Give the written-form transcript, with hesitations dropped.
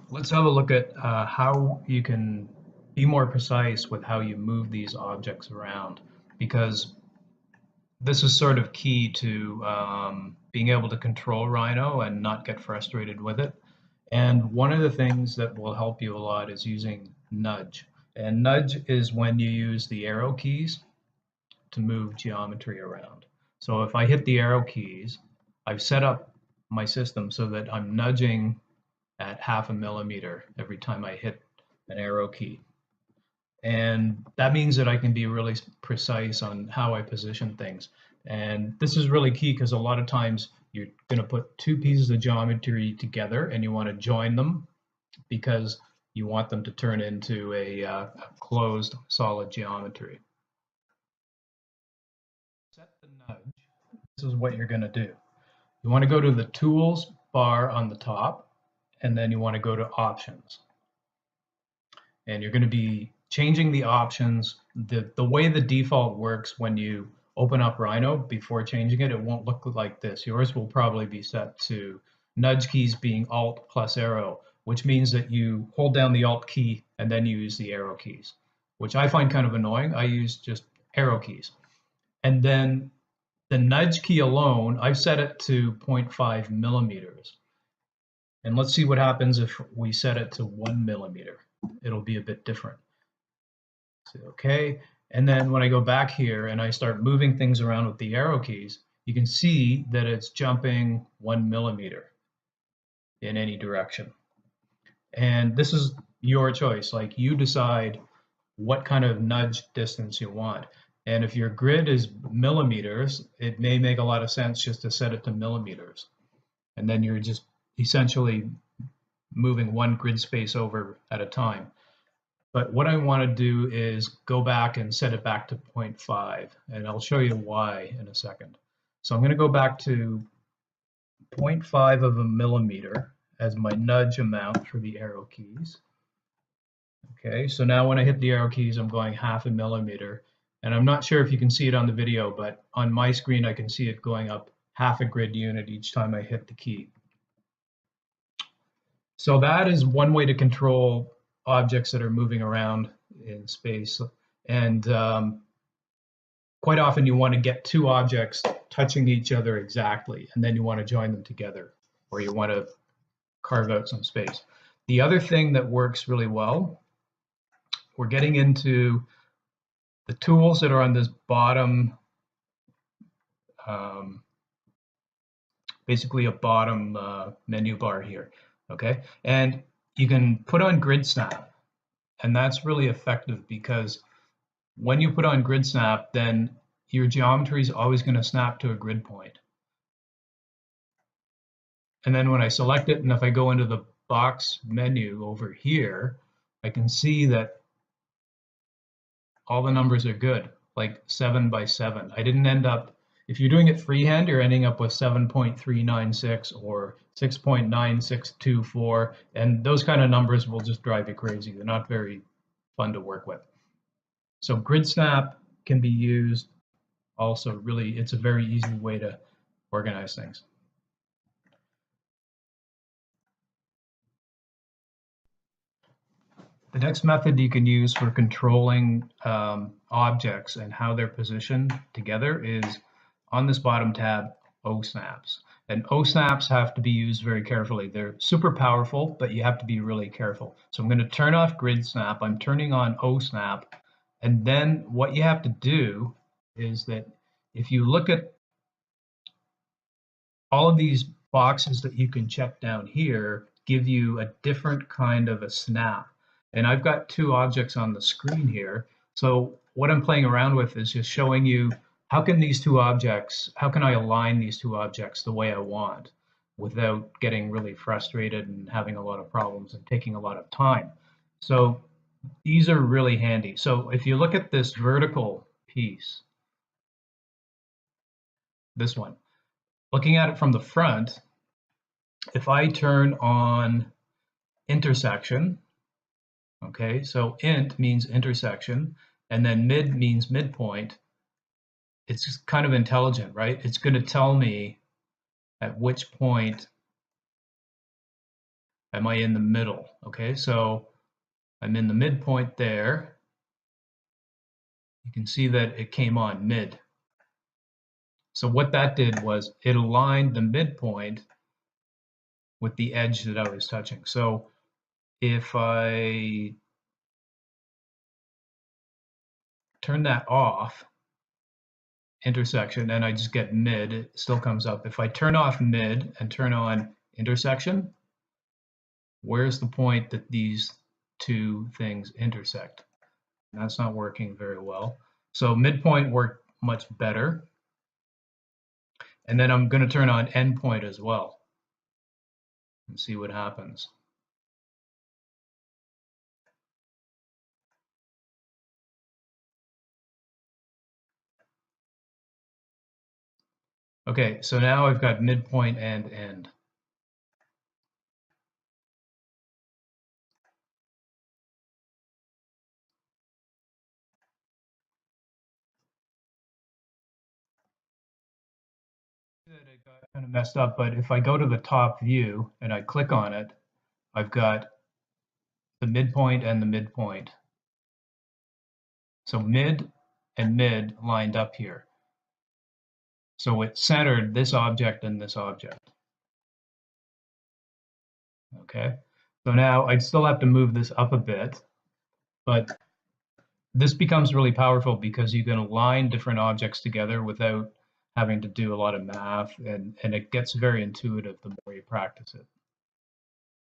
Let's have a look at how you can be more precise with how you move these objects around, because this is sort of key to being able to control Rhino and not get frustrated with it. And one of the things that will help you a lot is using nudge. And nudge is when you use the arrow keys to move geometry around. So if I hit the arrow keys, I've set up my system so that I'm nudging at 0.5 millimeter every time I hit an arrow key. And that means that I can be really precise on how I position things. And this is really key because a lot of times you're going to put two pieces of geometry together and you want to join them because you want them to turn into a closed solid geometry. Set the nudge. This is what you're going to do. You want to go to the tools bar on the top, and then you want to go to options. And you're going to be changing the options. The way the default works when you open up Rhino before changing it, it won't look like this. Yours will probably be set to nudge keys being Alt plus arrow, which means that you hold down the Alt key and then you use the arrow keys, which I find kind of annoying. I use just arrow keys. And then the nudge key alone, I've set it to 0.5 millimeters. And let's see what happens if we set it to 1 millimeter. It'll be a bit different. So, okay, and then when I go back here and I start moving things around with the arrow keys, you can see that it's jumping 1 millimeter in any direction. And this is your choice. Like, you decide what kind of nudge distance you want. And if your grid is millimeters, it may make a lot of sense just to set it to millimeters. And then you're just essentially moving one grid space over at a time. But what I want to do is go back and set it back to 0.5, and I'll show you why in a second. So I'm going to go back to 0.5 of a millimeter as my nudge amount for the arrow keys. Okay, so now when I hit the arrow keys, I'm going 0.5 millimeter. And I'm not sure if you can see it on the video, but on my screen, I can see it going up 0.5 grid unit each time I hit the key. So that is one way to control objects that are moving around in space. And quite often you want to get two objects touching each other exactly, and then you want to join them together, or you want to carve out some space. The other thing that works really well, we're getting into the tools that are on this bottom, basically a bottom menu bar here, okay? And you can put on grid snap, and that's really effective because when you put on grid snap, then your geometry is always going to snap to a grid point. And then when I select it, and if I go into the box menu over here, I can see that all the numbers are good, like 7 by 7. I didn't end up, if you're doing it freehand, you're ending up with 7.396 or 6.9624, and those kind of numbers will just drive you crazy. They're not very fun to work with. So grid snap can be used also. Really, it's a very easy way to organize things. The next method you can use for controlling objects and how they're positioned together is on this bottom tab, OSnaps. And OSnaps have to be used very carefully. They're super powerful, but you have to be really careful. So I'm going to turn off grid snap. I'm turning on OSnap. And then what you have to do is that if you look at all of these boxes that you can check down here, give you a different kind of a snap. And I've got two objects on the screen here. So what I'm playing around with is just showing you how can these two objects, how can I align these two objects the way I want without getting really frustrated and having a lot of problems and taking a lot of time. So these are really handy. So if you look at this vertical piece, this one, looking at it from the front, if I turn on intersection, okay, so int means intersection, and then mid means midpoint. It's just kind of intelligent, right? It's going to tell me at which point Am I in the middle? Okay, so I'm in the midpoint there. You can see that it came on mid. So what that did was it aligned the midpoint with the edge that I was touching. So if I turn that off, intersection, and I just get mid, it still comes up. If I turn off mid and turn on intersection, where's the point that these two things intersect? That's not working very well. So midpoint worked much better. And then I'm going to turn on endpoint as well and see what happens. Okay, so now I've got midpoint and end. It got kind of messed up, but if I go to the top view and I click on it, I've got the midpoint and the midpoint. So mid and mid lined up here. So it centered this object and this object. Okay, so now I'd still have to move this up a bit, but this becomes really powerful because you can align different objects together without having to do a lot of math, and it gets very intuitive the more you practice it.